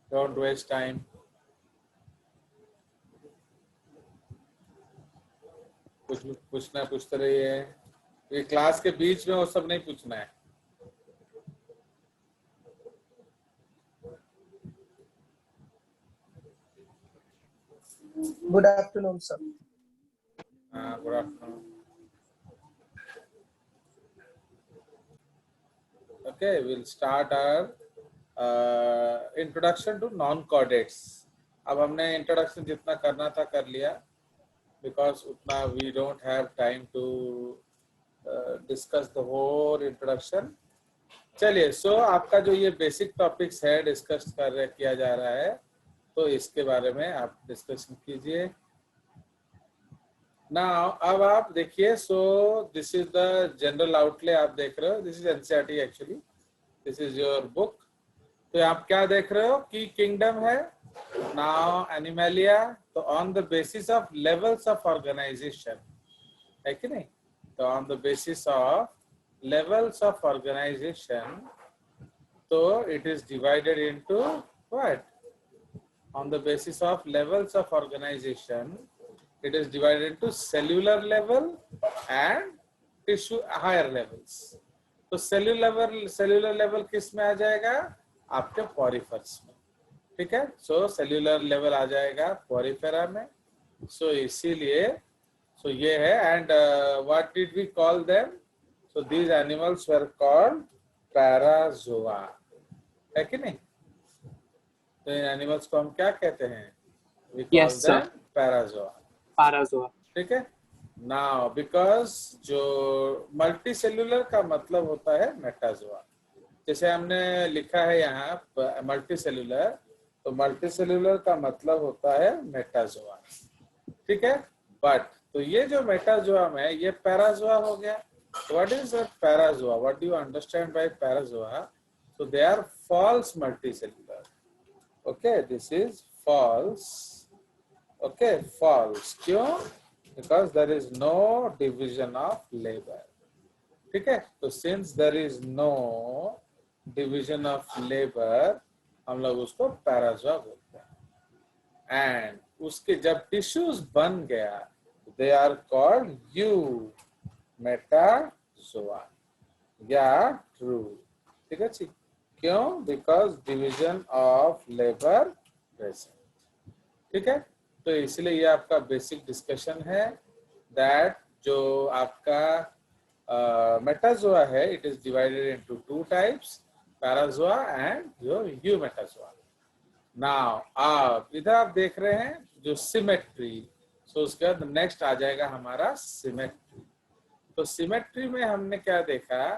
Don't waste time. कुछ पूछना है पूछते रहिए, ये क्लास के बीच में वो सब नहीं पूछना है। Good afternoon, sir. हाँ, good afternoon. Okay, we'll start our introduction to non-chordates. अब हमने इंट्रोडक्शन जितना करना था कर लिया, बिकॉज उतना we don't have time to discuss the whole introduction. चलिए, सो आपका जो ये बेसिक टॉपिक्स है डिस्कस किया जा रहा है, तो इसके बारे में आप डिस्कशन कीजिए ना। अब आप देखिए, so this is the general outlay आप देख रहे हो, this is NCERT actually, this is your book. तो आप क्या देख रहे हो कि किंगडम है, नाउ एनिमलिया, तो on the basis of levels of organization, है कि नहीं? तो on the basis of levels of organization, तो it is divided into what? On the basis of levels of organization, it is divided into cellular level and tissue higher levels. तो cellular level किस में आ जाएगा? आपके पॉरीफर्स में, ठीक है। सो cellular level आ जाएगा पॉरीफेरा में। सो इसीलिए सो ये है, and what did we call them? So these animals were called parazoa, है कि नहीं? तो इन एनिमल्स को हम क्या कहते हैं? We call Yes, sir. them Parazoa, Parazoa. ठीक है। नाउ बिकॉज जो मल्टी सेल्यूलर का मतलब होता है मेटाजोआ, जैसे हमने लिखा है यहाँ मल्टी सेल्यूलर, तो मल्टी सेल्यूलर का मतलब होता है मेटाजोआ, ठीक है। बट तो ये जो मेटाजोआ में ये पैराजोआ हो गया। What is parazoa? What do you understand by parazoa? So they are false multi cellular. Okay, this is false. Okay, false. क्यों? Because there is no division of labor. ठीक है, तो since there is no division of labor, हम लोग उसको Parazoa बोलते हैं। And उसके जब टिश्यूज बन गया, they are called मेटाजोआ या ट्रू, ठीक है जी। क्यों? Because division of labour present, ठीक है। तो इसलिए ये आपका बेसिक डिस्कशन है दैट जो आपका मेटाजोआ है, it is divided into two types, parazoa and your eumetazoa. Now आप इधर आप देख रहे हैं जो सिमेट्री, सो उसके बाद नेक्स्ट आ जाएगा हमारा सिमेट्री। तो सिमेट्री में हमने क्या देखा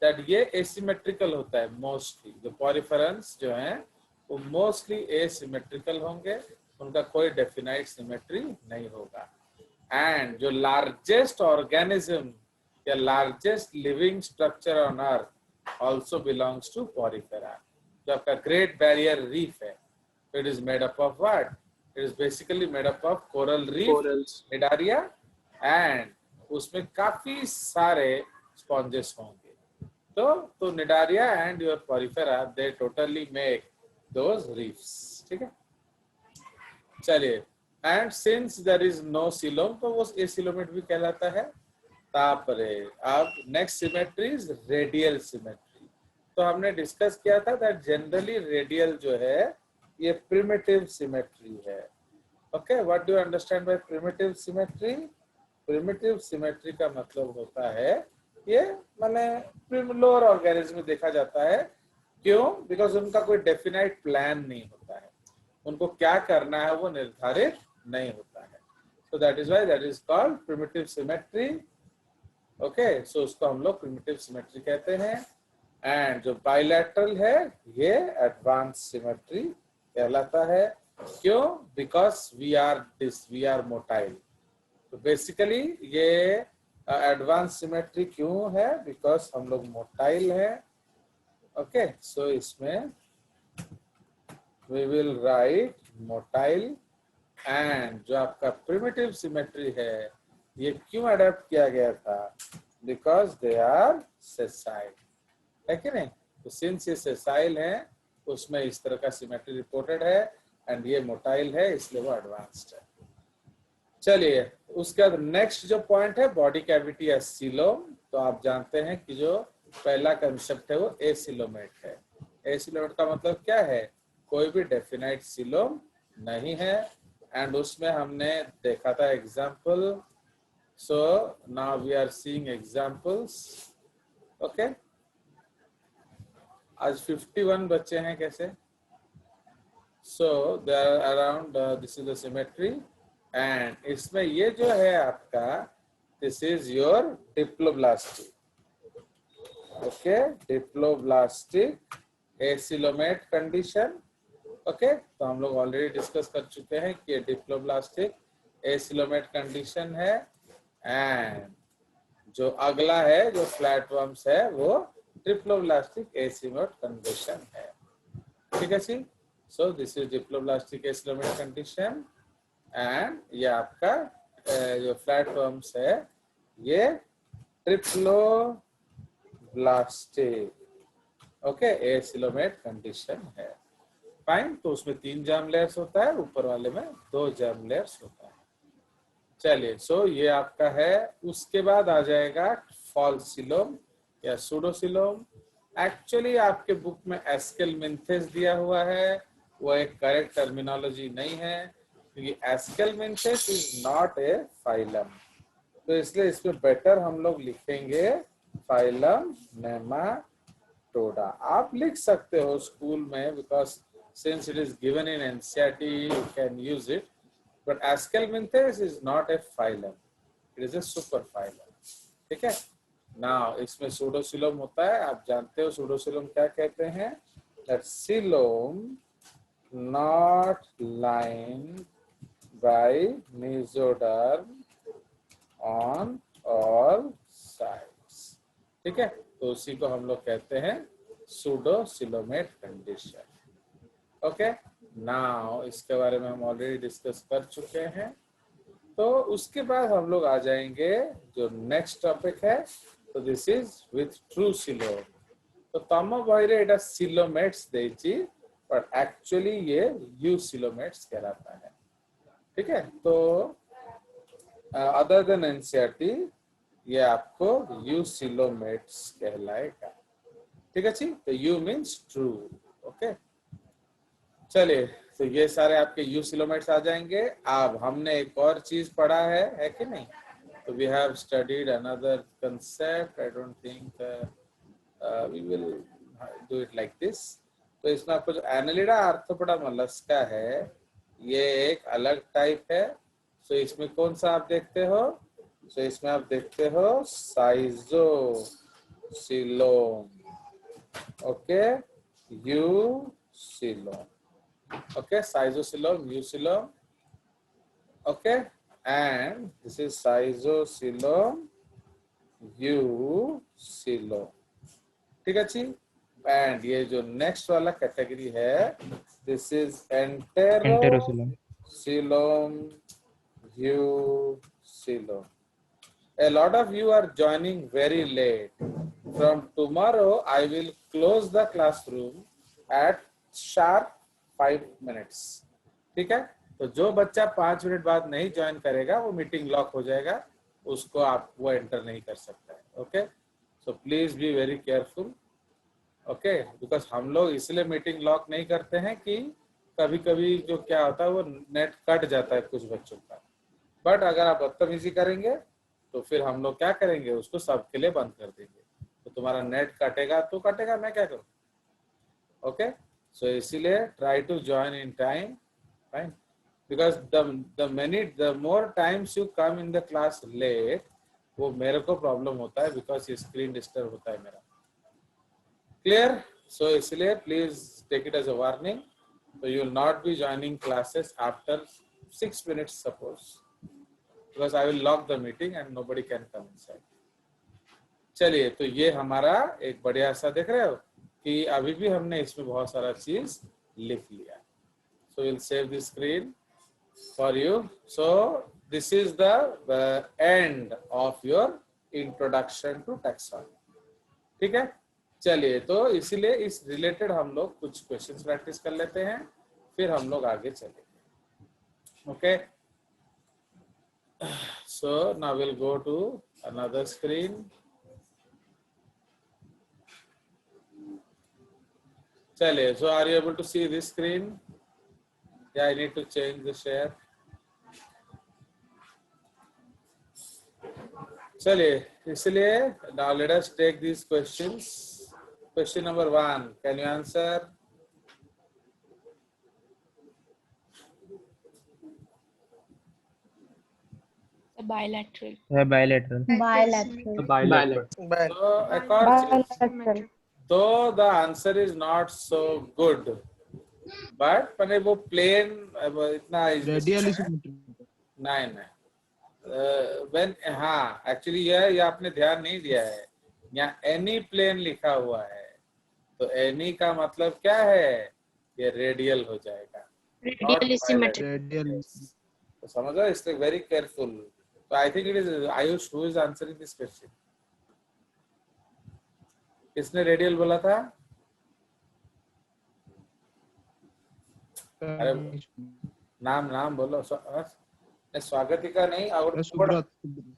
दैट ये एसिमेट्रिकल होता है मोस्टली, जो पॉरीफेरेंस जो है वो मोस्टली एसिमेट्रिकल होंगे, उनका कोई डेफिनाइट सिमेट्री नहीं होगा। एंड जो लार्जेस्ट ऑर्गेनिज्म या largest living structure on earth also belongs to porifera. जो आपका ग्रेट बैरियर रीफ है, it is made up of what? It is basically made up of coral reef, cnidaria, and उसमें काफी सारे sponges होंगे। तो cnidaria and your porifera they totally make those reefs, ठीक है। चलिए, and since there is no coelom, तो वो एसिलोमेट भी कहलाता है। तापरे अब next symmetry is radial symmetry. तो हमने डिस्कस किया था दैट जनरली रेडियल जो है ये प्रिमिटिव सिमेट्री है। Okay, what do you understand bye primitive symmetry? Primitive symmetry का मतलब होता है ये माने लोअर ऑर्गेनिज्म में देखा जाता है। क्यों? बिकॉज उनका कोई डेफिनाइट प्लान नहीं होता है, उनको क्या करना है वो निर्धारित नहीं होता है। So that is why that is called primitive symmetry. Okay, so उसको हम लोग प्रिमिटिव सिमेट्री कहते हैं। एंड जो बाइलैटरल है ये एडवांस सिमेट्री कहलाता है। क्यों? Because we are motile. तो बेसिकली ये एडवांस सिमेट्री क्यों है? बिकॉज हम लोग मोटाइल है। ओके, सो इसमें we will write motile. And जो आपका प्रिमिटिव सिमेट्री है ये क्यों अडेप्ट किया गया था? बिकॉज दे आर सेसाइल, है कि नहीं? तो सिंस ये सेसाइल है उसमें इस तरह का सिमेट्री रिपोर्टेड है एंड ये मोटाइल है इसलिए वो एडवांस्ड है। चलिए उसके बाद नेक्स्ट जो पॉइंट है बॉडी कैविटी एसिलोम। तो आप जानते हैं कि जो पहला कंसेप्ट है वो एसिलोमेट है। एसिलोमेट का मतलब क्या है, कोई भी डेफिनाइट सिलोम नहीं है एंड उसमें हमने देखा था example. So now we are seeing examples. Okay, आज 51 बच्चे हैं कैसे। So they are around this is the symmetry and इसमें ये जो है आपका this is your diploblastic. Okay, diploblastic acoelomate condition. Okay, तो हम लोग ऑलरेडी डिस्कस कर चुके हैं कि डिप्लोब्लास्टिक एसिलोमेट कंडीशन है एंड जो अगला है जो फ्लैटवर्म्स है वो डिप्लोब्लास्टिक एसिलोमेट कंडीशन है। ठीक है जी। So this is diploblastic acoelomate condition and ये आपका जो फ्लैटवर्म्स है ये ट्रिप्लोब्लास्टिक ओके एसिलोमेट कंडीशन है। फाइन, तो उसमें 3 जर्म लेयर्स होता है, ऊपर वाले में 2 जर्म लेयर्स होता है। चलिए सो ये आपका है। उसके बाद आ जाएगा फॉल्सिलोम या सूडोसिलोम। एक्चुअली आपके बुक में एस्केलमिंथेस दिया हुआ है, वो एक करेक्ट टर्मिनोलॉजी नहीं है क्योंकि एस्केलमिंथेस इज नॉट ए फाइलम, तो इसलिए इसमें बेटर हम लोग लिखेंगे फाइलम नेमाटोडा। आप लिख सकते हो स्कूल में because since it is given in NCERT you can use it, but Aschelminthes is not a phylum, it is a super phylum। ठीक है ना। इसमें सूडोसिलोम होता है, आप जानते हो सूडोसिलोम क्या कहते हैं, that xylem not lined by mesoderm on all sides। ठीक है, तो उसी को हम लोग कहते हैं सूडोसिलोमेट कंडीशन। ओके, नाउ इसके बारे में हम ऑलरेडी डिस्कस कर चुके हैं। तो उसके बाद हम लोग आ जाएंगे जो नेक्स्ट टॉपिक है, तो this is with true coelom. तो तम बहिरे एटा सिलोमेट्स देची बट एक्चुअली ये यू सिलोमेट्स कहलाता है। ठीक है, तो अदर देन एनसीईआरटी ये आपको यू सिलोमेट्स कहलाएगा। ठीक है जी, तो यू मीन्स ट्रू। ओके, चलिए तो ये सारे आपके यू सिलोमेट्स आ जाएंगे। अब हमने एक और चीज पढ़ा है कि नहीं, तो we have studied another concept. I don't think we will do it like this. तो इसमें आपको जो एनालिडा आर्थ्रोपोडा मोलस्का है ये एक अलग टाइप है। सो इसमें कौन सा आप देखते हो, सो इसमें आप देखते हो schizocoelom. Okay, you coelom. Okay, Schizopsilum, Mucilum. Okay, and this is Schizopsilum, Mucilum. ठीक है जी। एंड ये जो नेक्स्ट वाला कैटेगरी है this is enterocoelom, Mucilum. A lot of you are joining very late. From tomorrow, I will close the classroom at sharp 5 minutes। ठीक है, तो जो बच्चा 5 मिनट बाद नहीं ज्वाइन करेगा वो मीटिंग लॉक हो जाएगा, उसको आप वो एंटर नहीं कर सकता है। Okay, so please be very careful. Okay, because हम लोग इसलिए मीटिंग लॉक नहीं करते हैं कि कभी कभी जो क्या होता है वो नेट कट जाता है कुछ बच्चों का, बट अगर आप बदतमीजी करेंगे तो फिर हम लोग क्या करेंगे, उसको सबके लिए बंद कर देंगे। तो तुम्हारा नेट कटेगा तो कटेगा, मैं क्या करूँ। ओके, so इसीलिए try to join in time, fine, because the more times you come in the class late वो मेरे को प्रॉब्लम होता है बिकॉज स्क्रीन डिस्टर्ब होता है मेरा। क्लियर, सो इसलिए please take it as a warning. So you will not be joining classes after 6 minutes suppose, because I will lock the meeting and nobody can come inside। चलिए, तो ये हमारा एक बढ़िया सा देख रहे हो कि अभी भी हमने इसमें बहुत सारा चीज लिख लिया। So we'll save the screen for you. So this is the end of your introduction to taxonomy। ठीक है, चलिए, तो इसीलिए इस रिलेटेड हम लोग कुछ क्वेश्चंस प्रैक्टिस कर लेते हैं, फिर हम लोग आगे चलेंगे। Okay, so now will go to another screen. चलिए, so are you able to see this screen? Yeah, I need to change the share. चलिए, इसलिए now let us take these questions. Question number 1, can you answer? Bilateral. Bilateral. Bilateral. So एक और चीज, Bilateral. though the answer is not so good, but मैंने वो plane इतना Radially symmetrical. नहीं when हाँ एक्चुअली ये आपने ध्यान नहीं दिया है, यहाँ एनी प्लेन लिखा हुआ है, तो एनी का मतलब क्या है, ये रेडियल हो जाएगा, Radially symmetrical. Radial. तो समझो, इसलिए वेरी केयरफुल। तो I think it is Ayush who is answering this question. किसने रेडियल बोला था? अरे नाम बोलो। स्वागतिका नहीं, और सुब्रत.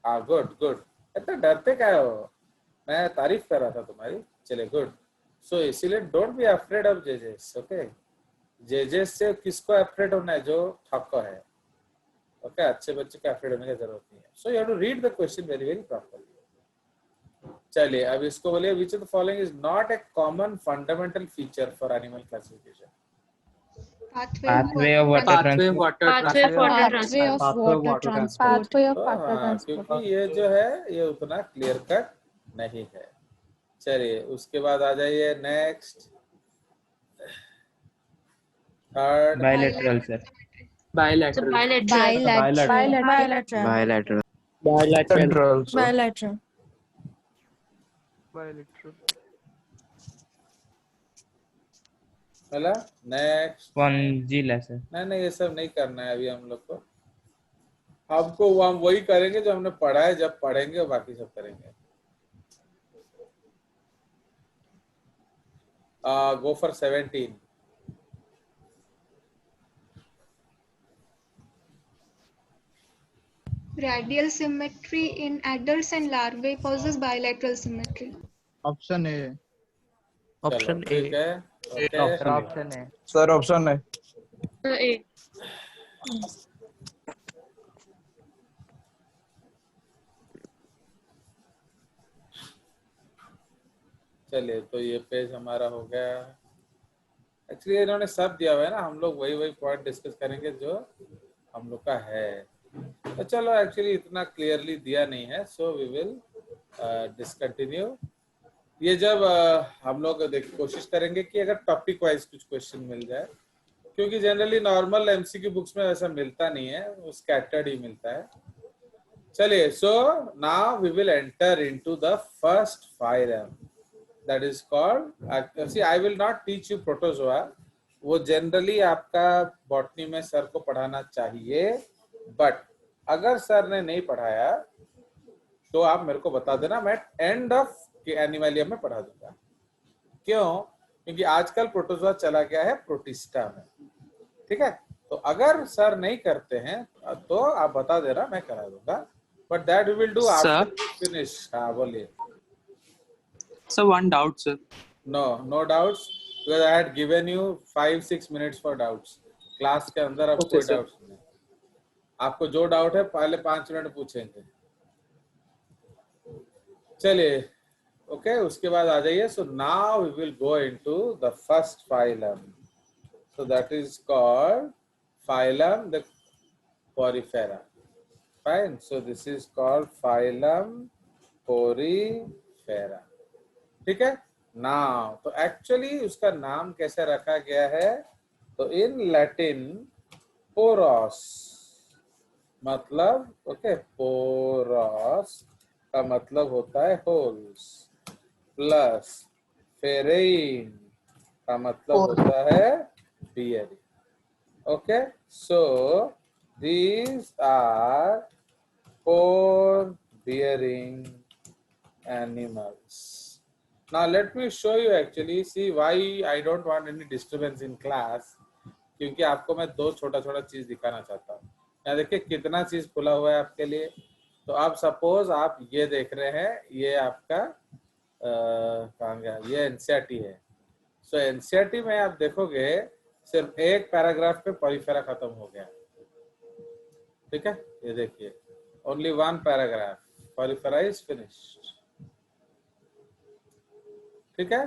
हाँ, गुड। इतना डरते क्या हो, मैं तारीफ कर रहा था तुम्हारी। चले, गुड। सो इसीलिए डोंट बी अफ्रेड ऑफ जेजेस। ओके, जेजेस से किसको अफ्रेड होना है? जो ठक्को है। ओके, अच्छे बच्चे को अफ्रेड होने की जरूरत नहीं है। So you have to read the question very very properly. चलिए, अब इसको बोलिए, which of the following is not a common fundamental feature for animal classification? Pathway of water transport. Pathway of water transport. Pathway of water transport. Pathway of water transport. क्योंकि ये जो है ये उतना क्लियर कट नहीं है। चलिए, उसके बाद आ जाइए next, third. Bilateral, sir. Bilateral. Bilateral. Bilateral. Bilateral. बोला नेक्स्ट। Spongyla, sir. नहीं, ये सब नहीं करना है अभी हम लोग को। हमको हम वही करेंगे जो हमने पढ़ा है, जब पढ़ेंगे बाकी सब करेंगे। Go for 17। Radial symmetry in adults and larvae causes bilateral symmetry. Option A. Option A. ठीक है, okay. Option A. Sir, option A. A. चलिए, तो ये पेज हमारा हो गया। एक्चुअली इन्होंने सब दिया हुआ है ना, हम लोग वही पॉइंट डिस्कस करेंगे जो हम लोग का है। तो चलो, एक्चुअली इतना क्लियरली दिया नहीं है, सो वी विल डिसकंटिन्यू। ये जब हम लोग कोशिश करेंगे कि अगर टॉपिक वाइज कुछ क्वेश्चन मिल जाए, क्योंकि जनरली नॉर्मल एमसीक्यू बुक्स में वैसा मिलता नहीं है, वो स्कैटर्ड ही मिलता है। चलिए, so now we will enter into the first phylum, that is called, see I will not teach you protozoa, वो जनरली आपका बॉटनी में सर को पढ़ाना चाहिए, बट अगर सर ने नहीं पढ़ाया तो आप मेरे को बता देना, मैं एंड ऑफ एनिमलिया में पढ़ा दूंगा। क्यों? क्योंकि आजकल प्रोटोजोआ चला गया है प्रोटिस्टा में, ठीक है? तो अगर सर नहीं करते हैं तो आप बता देना, मैं करा दूंगा, but that we will do after finish. हाँ, बोलिए। So one doubt, sir. No doubts, because I had given you 5-6 minutes for doubts. Class के अंदर अब कोई डाउट्स नहीं। आपको जो डाउट है पहले 5 मिनट पूछेंगे। चलिए, ओके, उसके बाद आ जाइए। So now we will go into the first phylum, so that is called phylum the porifera. Fine, so this is called phylum porifera, ठीक है? नाउ तो एक्चुअली उसका नाम कैसे रखा गया है? तो इन लैटिन पोरस मतलब, ओके, पोरस का मतलब होता है होल्स, प्लस फेरेइन का मतलब होता है bearing. Okay, so these are pore bearing animals. Now let me show you actually, see why I don't want any disturbance in class, क्योंकि आपको मैं दो छोटा छोटा चीज दिखाना चाहता हूँ। यहाँ देखिए कितना चीज खुला हुआ है आपके लिए। तो आप सपोज आप ये देख रहे हैं, ये आपका कहाँ गया, ये एनसीईआरटी है। सो एनसीईआरटी में आप देखोगे सिर्फ एक पैराग्राफ पे पॉलीफेरा खत्म हो गया, ठीक है। ये देखिए only one paragraph, Porifera is finished, ठीक है।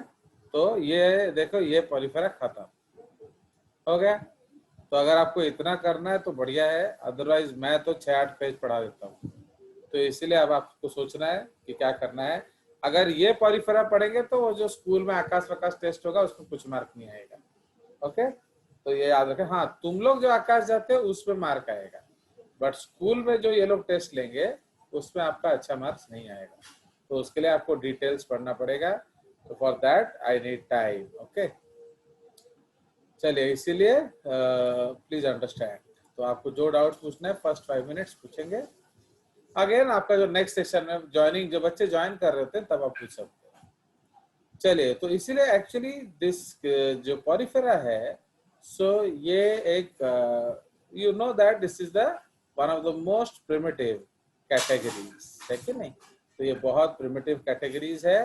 तो ये देखो ये पॉलीफेरा खत्म हो गया। तो अगर आपको इतना करना है तो बढ़िया है, अदरवाइज मैं तो 6-8 पेज पढ़ा देता हूँ। तो इसीलिए अब आपको सोचना है कि क्या करना है। अगर ये पॉलीफेरा पढ़ेंगे तो वो जो स्कूल में आकाश प्रकाश टेस्ट होगा उसमें कुछ मार्क नहीं आएगा, ओके। तो ये याद रखें। हाँ, तुम लोग जो आकाश जाते हो उसमें मार्क आएगा, बट स्कूल में जो ये लोग टेस्ट लेंगे उसमें आपका अच्छा मार्क्स नहीं आएगा। तो उसके लिए आपको डिटेल्स पढ़ना पड़ेगा। तो for that I need time, okay. चलिए, इसीलिए प्लीज अंडरस्टैंड। तो आपको जो डाउट पूछना है फर्स्ट 5 मिनट्स पूछेंगे। अगेन आपका जो नेक्स्ट सेशन में ज्वाइनिंग, जो बच्चे ज्वाइन कर रहे थे तब आप पूछ सकते हैं। चलिए, तो इसीलिए एक्चुअली दिस जो पॉलीफेरा है, सो ये एक you know that this is the one of the most primitive categories, है कि नहीं। तो ये बहुत प्रिमिटिव कैटेगरीज है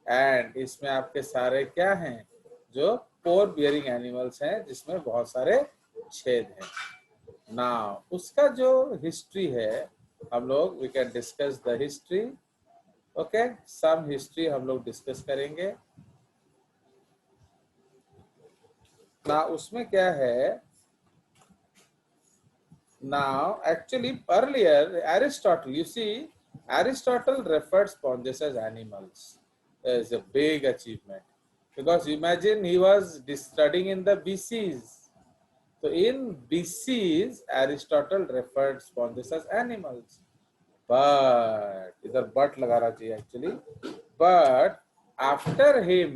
एंड इसमें आपके सारे क्या हैं, जो पोर बियरिंग एनिमल्स हैं जिसमें बहुत सारे छेद हैं। नाउ उसका जो हिस्ट्री है हम लोग we can discuss the history, okay. Some history हम लोग डिस्कस करेंगे ना। उसमें क्या है, now actually earlier Aristotle, you see Aristotle referred sponges as animals. As a big achievement, because imagine he was studying in the BCs. So in BCs Aristotle referred sponges as animals, but इधर but लगाना चाहिए actually, but after him,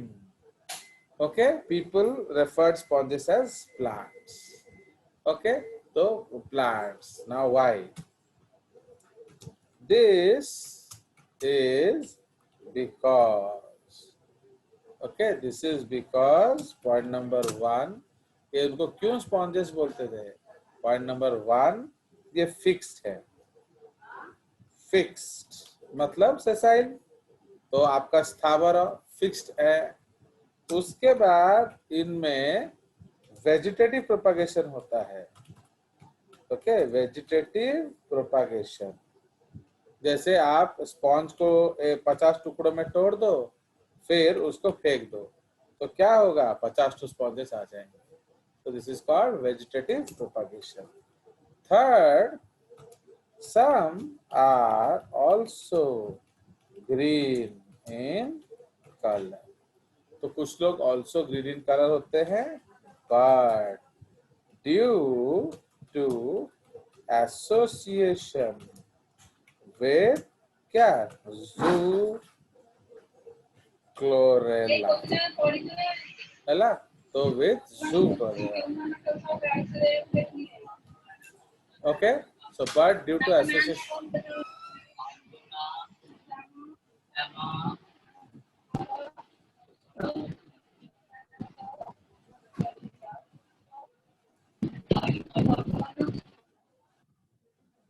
okay, people referred sponges as plants, okay. So plants. Now why? This is because, okay, this is because point number 1, ये उनको क्यों sponges बोलते थे? Point number 1, ये fixed है। फिक्स्ड मतलब सेसाइल, तो आपका स्थावर फिक्स्ड है। उसके बाद इनमें वेजिटेटिव प्रोपागेशन होता है, ओके, वेजिटेटिव प्रोपागेशन। जैसे आप स्पॉन्ज को 50 टुकड़ों में तोड़ दो, फिर उसको फेंक दो, तो क्या होगा, 50 स्पॉन्जेस आ जाएंगे। So this is called vegetative propagation. Third, some are also green in color. तो कुछ लोग also green in color होते हैं, but due to association with क्या, zoochlorella, है ना। तो with zoochlorella, okay. So but due to association,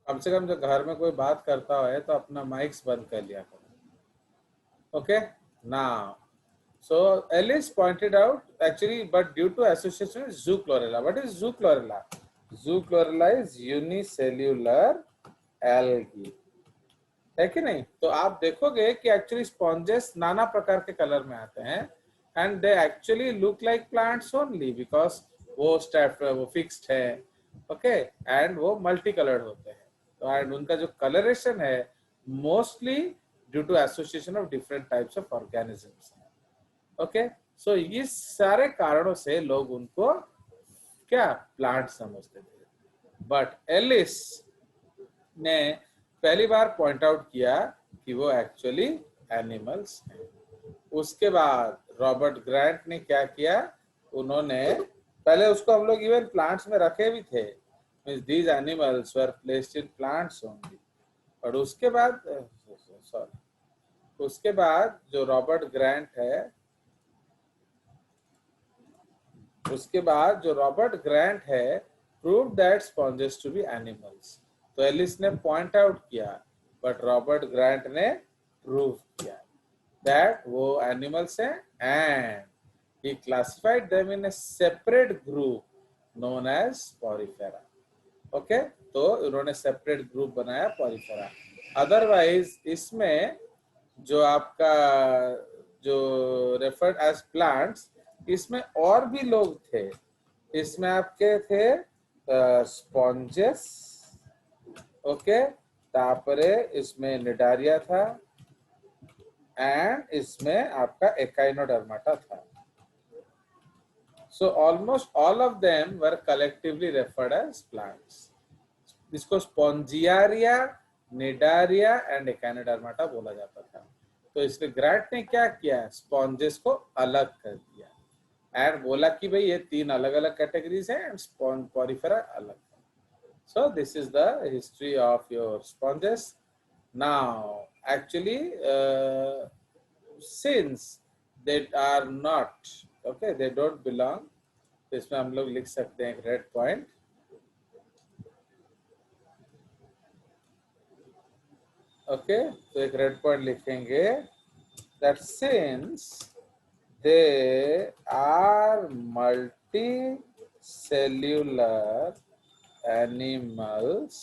कम से कम जो घर में कोई बात करता है तो अपना माइक्स बंद कर लिया करो, okay. Now so Ellis pointed out actually, but due to association with zoochlorella. What is zoochlorella? Zoochlorella is unicellular algae, है कि नहीं। तो आप देखोगे कि एक्चुअली स्पॉन्जेस नाना प्रकार के कलर में आते हैं and they actually look like plants only because वो फिक्स्ड है, ओके, एंड वो मल्टी कलर्ड होते हैं। तो एंड उनका जो कलरेशन है mostly due to association of different types of organisms, okay. So इस सारे कारणों से लोग उनको क्या, प्लांट समझते थे। बट एलिस ने पहली बार पॉइंट आउट किया कि वो एक्चुअली एनिमल्स हैं। उसके बाद रॉबर्ट ग्रांट ने क्या किया, उन्होंने पहले उसको हम लोग इवन प्लांट्स में रखे भी थे, these animals were placed in plants only, और उसके बाद उसके बाद जो रॉबर्ट ग्रांट है, prove that sponges to be animals. तो एलिस ने पॉइंट आउट किया, बट रॉबर्ट ग्रांट ने प्रूव किया दैट वो एनिमल्स हैं, and he classified them in a separate group known as porifera. Okay, तो उन्होंने सेपरेट ग्रुप बनाया पॉरीफेरा। अदरवाइज इसमें जो आपका जो रेफर्ड एज प्लांट्स, इसमें और भी लोग थे। इसमें आपके थे स्पॉन्जेस, ओके, तापरे इसमें निडारिया था, एंड इसमें आपका एकाइनोडर्माटा था। So almost all of them were collectively referred as plants. इसको स्पॉन्जियारिया, निडारिया एंड एकाइनोडर्माटा बोला जाता था। तो इसलिए ग्रांट ने क्या किया, स्पॉन्जेस को अलग कर दिया एंड बोला कि भाई ये 3 अलग अलग कैटेगरीज हैं एंड पॉरीफेरा अलग है। So this is the history of your sponges. Now actually since they are not okay, they don't belong, तो इसमें हम लोग लिख सकते हैं रेड पॉइंट। ओके, तो एक रेड पॉइंट लिखेंगे that since they are multi cellular animals,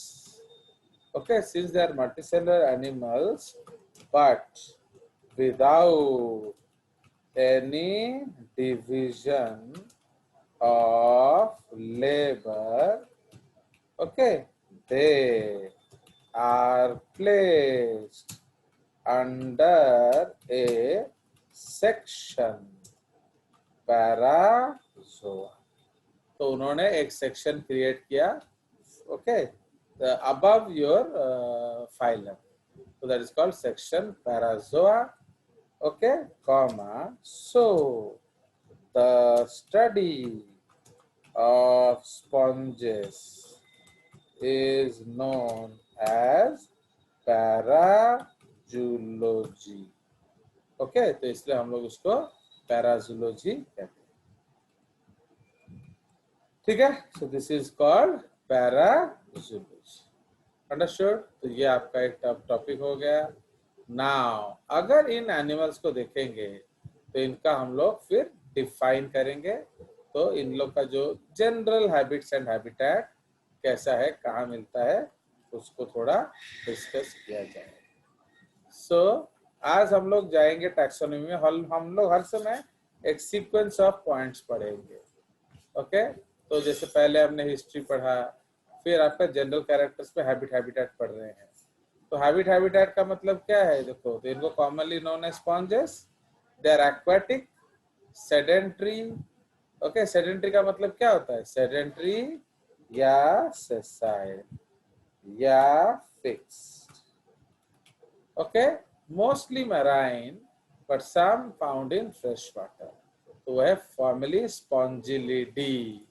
okay, since they are multi cellular animals but without any division of labor, okay, they are placed under a section parazoa। तो उन्होंने एक section create किया, okay, above your phylum, so that is called section parazoa, okay, comma, so the study of sponges is known as parazoology, okay, तो इसलिए हम लोग उसको parazoology कहते हैं, ठीक है। so this is called parazoology, understood। तो ये आपका एक टॉपिक हो गया। नाउ अगर इन एनिमल्स को देखेंगे तो इनका हम लोग फिर डिफाइन करेंगे, तो इन लोग का जो जनरल हैबिट्स एंड हैबिटेट कैसा है, कहाँ मिलता है, उसको थोड़ा डिस्कस किया जाए। सो आज हम लोग जाएंगे टैक्सोनॉमी में। हम लोग हर समय एक सीक्वेंस ऑफ पॉइंट्स पढ़ेंगे, ओके। तो जैसे पहले हमने हिस्ट्री पढ़ा, फिर आपका जनरल कैरेक्टर्स पे हैबिटेट पढ़ रहे हैं। तो हैबिटेट का मतलब क्या है, देखो, तो इनको commonly known as sponges, they are aquatic, sedentary, okay. Sedentary का मतलब क्या होता है, सेडेंट्री या सेसाइल या fixed, okay, mostly marine but some found in fresh water. तो वह फैमिली स्पॉन्जिलिडी,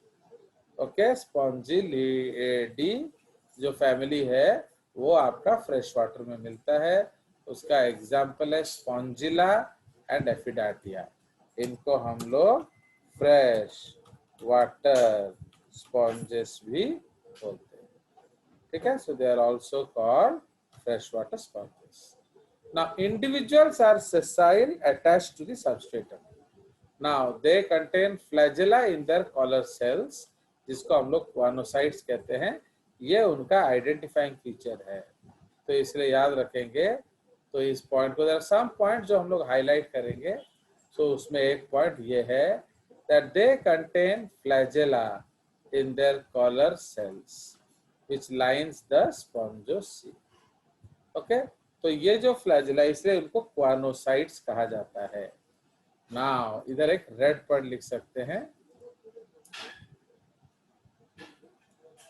ओके, स्पॉन्जिलिडी जो फैमिली है वो आपका फ्रेश वाटर में मिलता है। उसका एग्जाम्पल है स्पॉन्जिला एंड एफिडाटिया। इनको हम लोग फ्रेश वाटर स्पॉन्जेस भी बोलते हैं, ठीक है। So they are also called fresh water sponges. Now individuals are sessile attached to the substratum. Now they contain flagella in their collar cells, जिसको हम लोग क्वानोसाइट्स कहते हैं। ये उनका आइडेंटिफाइंग फीचर है, तो इसलिए याद रखेंगे। तो इस पॉइंट को, सम पॉइंट जो हम लोग हाईलाइट करेंगे, तो उसमें एक पॉइंट ये है that they contain flagella in their collar cells which lines the spongocoel, okay. तो ये जो फ्लैजेला, इसलिए उनको क्वानोसाइट्स कहा जाता है। नाउ इधर एक रेड पॉइंट लिख सकते हैं,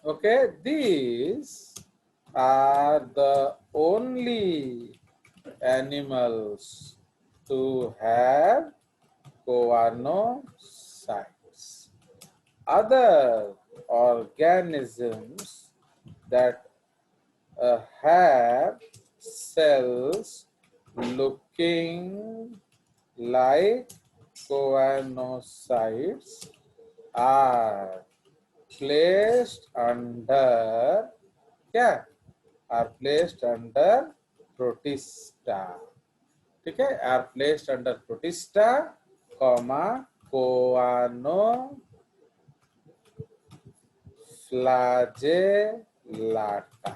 okay, these are the only animals to have choanocytes. Other organisms that have cells looking like choanocytes are placed under क्या are placed under protista. ठीक है, are placed under protista, comma कोआनोफ्लैजेलाटा.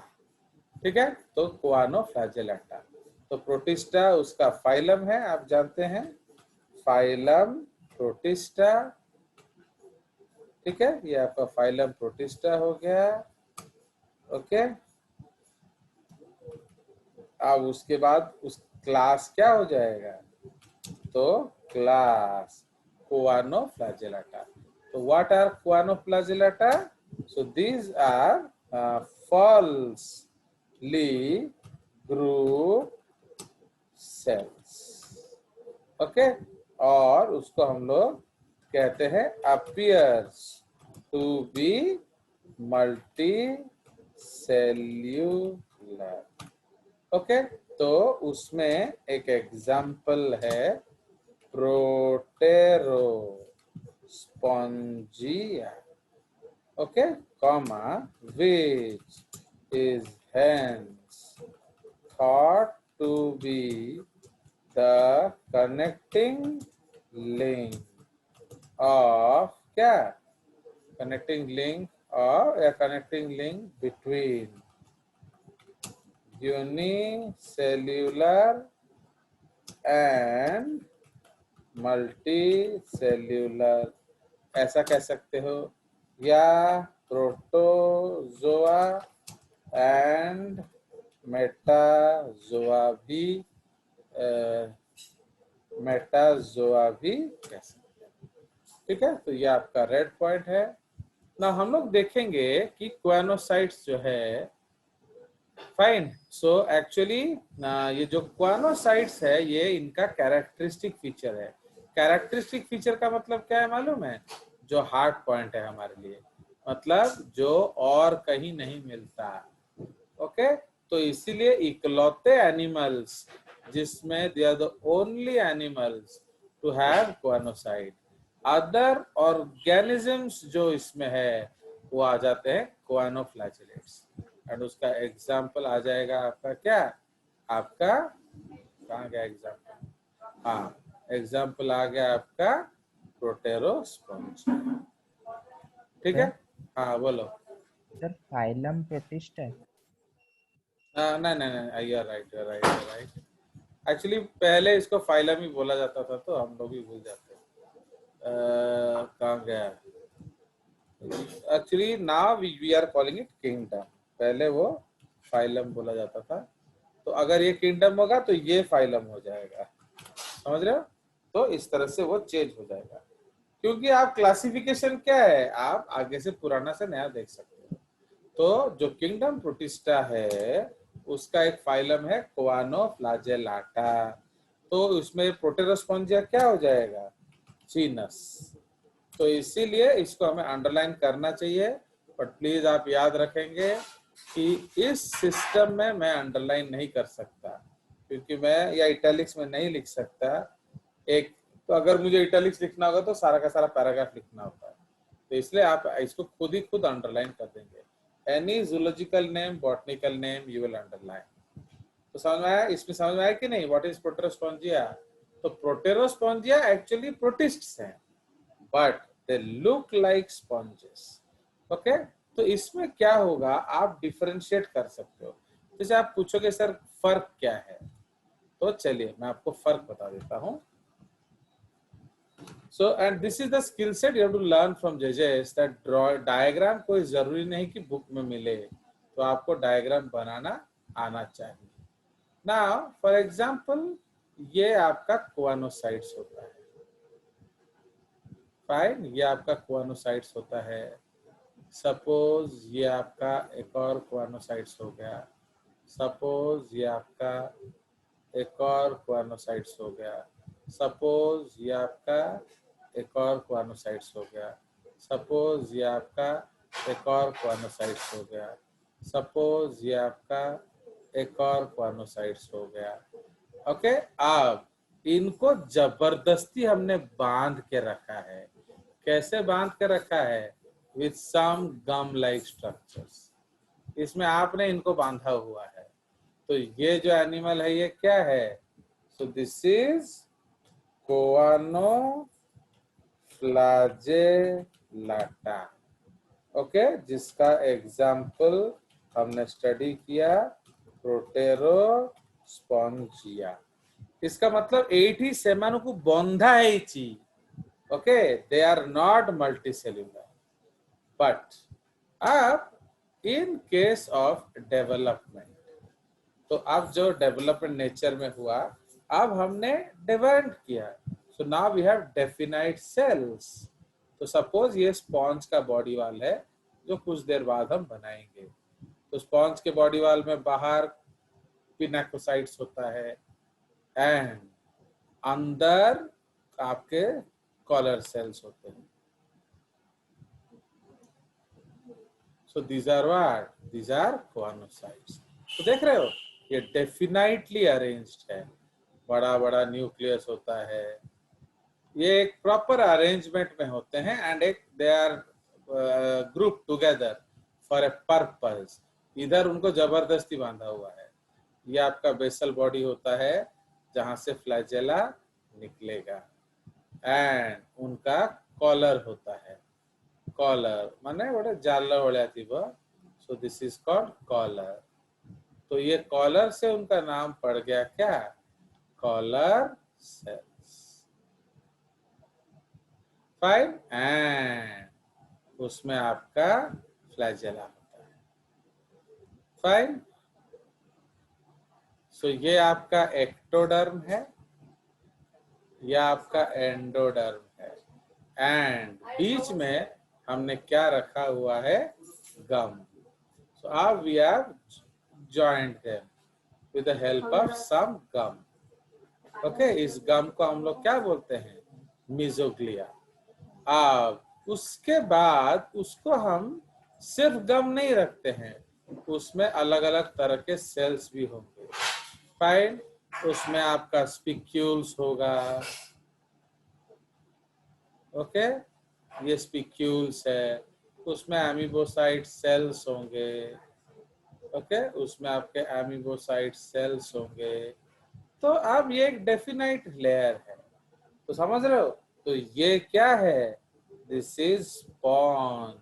ठीक है, तो कोआनोफ्लैजेलाटा. तो प्रोटिस्टा उसका फाइलम है, आप जानते हैं, फाइलम प्रोटिस्टा. ठीक है, ये आपका फाइलम प्रोटिस्टा हो गया. ओके, अब उसके बाद उस क्लास क्या हो जाएगा, तो क्लास कोआनोफ्लैजेलाटा. तो what are Choanoflagellata? So these are falsely grouped cells. Okay, और उसको हम लोग कहते हैं appears to be multicellular. Okay, तो उसमें एक एग्जाम्पल है Proterospongia. Okay, comma which is hence thought to be the connecting link of क्या, connecting link or a connecting link between unicellular and multicellular. ऐसा कह सकते हो, या प्रोटोजोआ एंड मेटाजोआ भी कह सकते हैं. ठीक है, तो ये आपका रेड पॉइंट है ना. हम लोग देखेंगे कि क्वानोसाइट्स जो है, फाइन. सो एक्चुअली ये जो क्वानोसाइट्स है, ये इनका कैरेक्टरिस्टिक फीचर है. कैरेक्टरिस्टिक फीचर का मतलब क्या है मालूम है? जो हार्ड पॉइंट है हमारे लिए, मतलब जो और कहीं नहीं मिलता. ओके, तो इसीलिए इकलौते एनिमल्स जिसमें they are the only animals to have choanocyte. Other organisms जो इसमें है वो आ जाते हैं क्वानोफ्लैजेलेट्स. एंड उसका एग्जाम्पल आ जाएगा आपका क्या, आपका कहाँ गया एग्जाम्पल, हाँ एग्जाम्पल आ गया आपका प्रोटेरोस्पॉन्जिया. ठीक है, हाँ बोलो सर. फाइलम प्रोटिस्ट है. नहीं नहीं नहीं, you are right, you are right, you are right. Actually पहले इसको फाइलम ही बोला जाता था, तो हम लोग भी भूल जाते हैं. कहाँ गया, actually now we are calling it kingdom. पहले वो फाइलम बोला जाता था, तो अगर ये किंगडम होगा तो ये फाइलम हो जाएगा. समझ रहे हो? तो इस तरह से वो चेंज हो जाएगा, क्योंकि आप क्लासिफिकेशन क्या है, आप आगे से पुराना से नया देख सकते हो. तो जो किंगडम प्रोटिस्टा है उसका एक फाइलम है कोआनोफ्लैजेलाटा. तो उसमें प्रोटेरोस्पॉन्जिया क्या हो जाएगा, जीनस. तो इसीलिए इसको हमें अंडरलाइन करना चाहिए. बट प्लीज आप याद रखेंगे कि इस सिस्टम में मैं अंडरलाइन नहीं कर सकता, क्योंकि मैं या इटैलिक्स में नहीं लिख सकता. एक तो अगर मुझे इटैलिक्स लिखना होगा तो सारा का सारा पैराग्राफ लिखना होता है, तो इसलिए आप इसको खुद ही खुद अंडरलाइन कर देंगे. Any zoological name, botanical name you will underline. तो समझ में आया, इसमें समझ में आया कि नहीं, व्हाट इज प्रोटेरोस्पॉन्जिया? तो प्रोटेरोस्पॉन्जिया एक्चुअली प्रोटिस्ट्स हैं, but they look like sponges. Okay, तो इसमें क्या होगा, आप डिफरेंशिएट कर सकते हो. जैसे आप पूछोगे सर फर्क क्या है, तो चलिए मैं आपको फर्क बता देता हूँ. So and this is the skill set you have to learn from judges, that draw diagram कोई जरूरी नहीं कि बुक में मिले, तो आपको डायग्राम बनाना आना चाहिए. Now for example ये आपका कोआनोसाइट्स होता है. फाइन, ये आपका कोआनोसाइट्स होता है. सपोज ये आपका एक और कोआनोसाइट्स हो गया. सपोज ये आपका एक और कोआनोसाइट्स हो गया. सपोज ये आपका एक और कोआनोसाइट्स हो गया. सपोज ये आपका एक और कोआनोसाइट्स हो गया. सपोज ये आपका एक और कोआनोसाइट्स हो गया. ओके, अब इनको जबरदस्ती हमने बांध के रखा है। कैसे बांध के रखा है? With some gum like structures. इसमें आपने इनको बांधा हुआ है। तो ये जो एनिमल है ये क्या है? So this is Choanoflagellata. Okay, जिसका एग्जाम्पल हमने स्टडी किया प्रोटेरोस्पॉन्जिया। इसका मतलब एठी सेमानकु बंधा है। Okay, they are not multicellular, but अब इन केस ऑफ डेवलपमेंट, तो अब जो डेवलपमेंट नेचर में हुआ, अब हमने डिवाइड किया। So now we have definite cells. तो सपोज ये स्पॉन्ज का बॉडी वाल है जो कुछ देर बाद हम बनाएंगे। तो स्पॉन्ज के बॉडी वाल में बाहर पिनाकोसाइट्स होता है एंड अंदर आपके कॉलर सेल्स होते हैं। So these are what? These are choanocytes. तो देख रहे हो ये डेफिनाइटली अरेंज्ड है, बड़ा बड़ा न्यूक्लियस होता है। ये एक प्रॉपर अरेंजमेंट में होते हैं एंड एक they are group together for a purpose. इधर उनको जबरदस्ती बांधा हुआ है। ये आपका बेसल बॉडी होता है जहां से फ्लैजेला निकलेगा एंड उनका कॉलर होता है। कॉलर माने बड़े जाल वाला थी वो। So this is called collar. तो ये कॉलर से उनका नाम पड़ गया क्या? Collar sales. फाइन, एंड उसमें आपका फ्लैजेला होता है। फाइन। सो ये आपका एक्टोडर्म है, यह आपका एंडोडर्म है एंड बीच में हमने क्या रखा हुआ है? गम। सो अब we have joined them with the help of some gum. Okay, इस गम को हम लोग क्या बोलते हैं? मीजोग्लिया। अब उसके बाद उसको हम सिर्फ गम नहीं रखते हैं, उसमें अलग अलग तरह के सेल्स भी होंगे। फाइन, उसमें आपका स्पिक्यूल्स होगा। ओके, ये स्पिक्यूल्स है। उसमें एमीबोसाइट सेल्स होंगे। ओके, उसमें आपके एमीबोसाइट सेल्स होंगे। तो अब ये एक डेफिनाइट लेयर है। तो समझ रहे हो? तो ये क्या है? This is sponge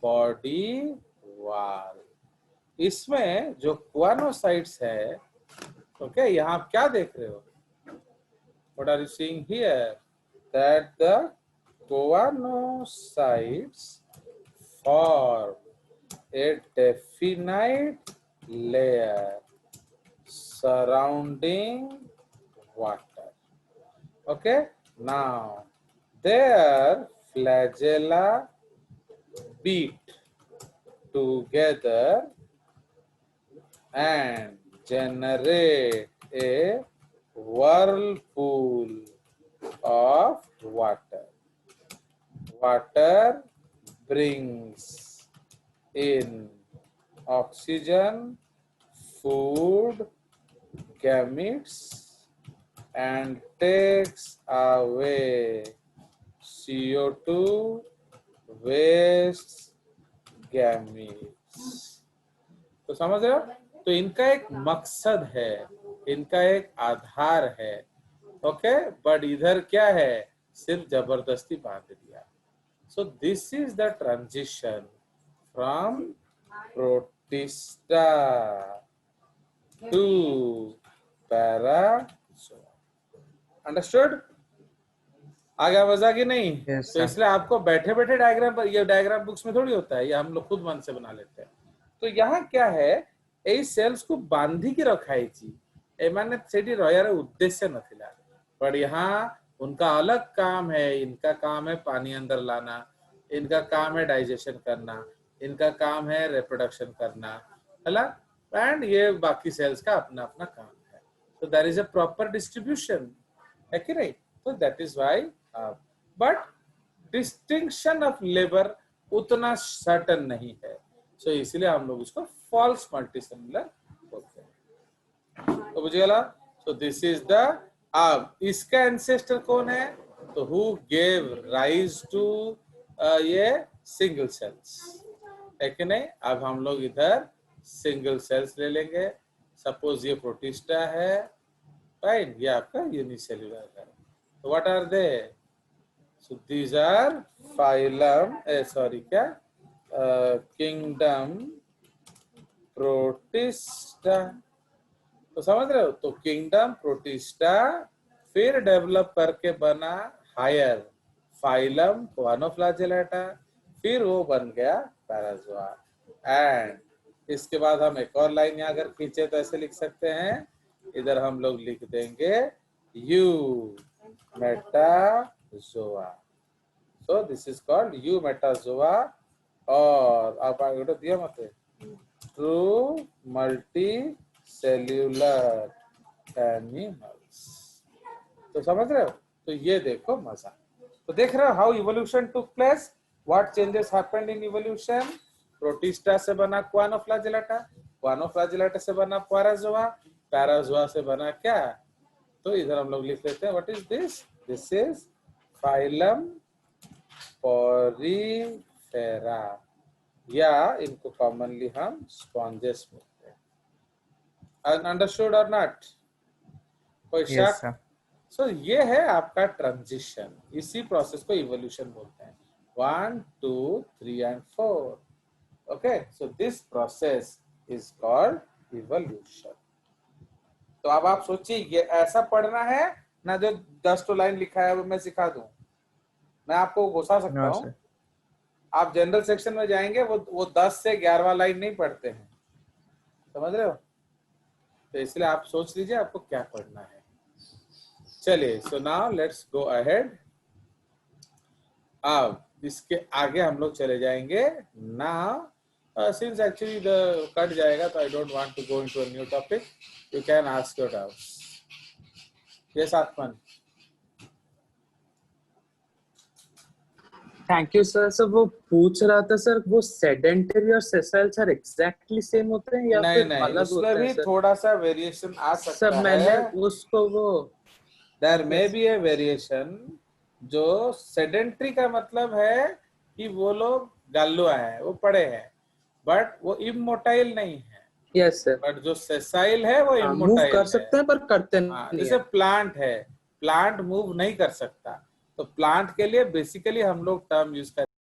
body wall. इसमें जो कोआनोसाइट्स है, ओके, यहाँ आप क्या देख रहे हो? What are you seeing here? That the choanocytes form a definite layer surrounding water. Okay, now their flagella beat together and generate a whirlpool of water. Water brings in oxygen, food, gametes, and takes away CO2, waste, gametes. तो समझ रहे हो? तो इनका एक मकसद है, इनका एक आधार है। ओके, बट इधर क्या है? सिर्फ जबरदस्ती बांध दिया। सो this is the transition from Protista to Parazoa. Understood? आगे मजा की नहीं? Yes, तो इसलिए आपको बैठे बैठे डायग्राम पर, ये डायग्राम बुक्स में थोड़ी होता है, ये हम लोग खुद मन से बना लेते हैं। तो यहाँ क्या है? यही सेल्स को बांधी की रखाई थी। एमाने सेठी रहार उद्देश्य नथिला, पर यहाँ उनका अलग काम है। इनका काम है पानी अंदर लाना, इनका काम है डाइजेशन करना, इनका काम है रिप्रोडक्शन करना, है ना? एंड ये बाकी सेल्स का अपना अपना काम है। तो there is a proper distribution, है कि नहीं? तो that is why, but distinction of labour उतना सर्टन नहीं है। सो इसलिए हम लोग इसको फॉल्स मल्टीसेलुलर बोलते हैं। तो बुझे गला? So this is the, अब इसका एंसेस्टर कौन है? तो who gave rise to ये सिंगल सेल्स है कि नहीं? अब हम लोग इधर सिंगल सेल्स ले लेंगे. सपोज ये प्रोटिस्टा है, राइट, ये आपका यूनिसेल्युलर है. तो what are they? So these are phylum, sorry क्या, किंगडम प्रोटिस्टा. तो समझ रहे हो? तो किंगडम प्रोटिस्टा फिर डेवलप करके बना हायर फाइलम क्वानोफ्लैजेलेटा, फिर वो बन गया पैराज़ोआ. एंड इसके बाद हम एक और लाइन यहाँ अगर खींचे तो ऐसे लिख सकते हैं, इधर हम लोग लिख देंगे you Metazoa. So this is called you Metazoa. और आप आगे दिया मत ट्रू मल्टी सेल्यूलर एनिमल्स. तो समझ रहे हो? तो ये देखो मजा. तो देख रहे हो how evolution took place, what changes happened in evolution. Protista से बना क्वानोफ्लैजेलेटा, क्वानोफ्लैजेलेटा से बना पैराज़ोआ, पैराज़ोआ से बना क्या? तो इधर हम लोग लिख लेते हैं what is this. This is phylum Porifera, या इनको कॉमनली हम स्पॉन्जेस बोलते हैं. अंडरस्टूड और नॉट? कोई Yes, शक? sir. सो ये है आपका ट्रांजिशन. इसी प्रोसेस को इवोल्यूशन बोलते हैं. 1 2 3 and 4. Okay, so this process is called evolution. तो अब आप सोचिए ये ऐसा पढ़ना है ना, जो 10 तो लाइन लिखा है वो मैं सिखा दूं, मैं आपको घुसा सकता No, हूँ. sir. आप जनरल सेक्शन में जाएंगे वो 10 से 11वां लाइन नहीं पढ़ते हैं. समझ रहे हो? तो इसलिए आप सोच लीजिए आपको क्या पढ़ना है. चलिए, so now let's go ahead. अब इसके आगे हम लोग चले जाएंगे. नाउ सिंस एक्चुअली द कट जाएगा तो I don't want to go into a new topic. You can ask your doubts. Yes Atman. Thank you sir. Sir वो पूछ रहा था सर, वो सेडेंटरी और सेसाइल सर एग्जैक्टली सेम होते हैं या नहीं फिर नहीं, अलग होते उसमें भी हैं सर? थोड़ा सा वेरिएशन आ सकता सर मैंने है. उसको वो there may be a variation. जो सेडेंट्री का मतलब है कि वो लोग गालुआ हैं, वो पड़े हैं, बट वो इमोटाइल नहीं है. यस सर, बट जो सेसाइल है वो मूव इमोटाइल कर सकते हैं पर करते हाँ, नहीं जैसे है. प्लांट है, प्लांट मूव नहीं कर सकता. तो प्लांट के लिए बेसिकली हम लोग टर्म यूज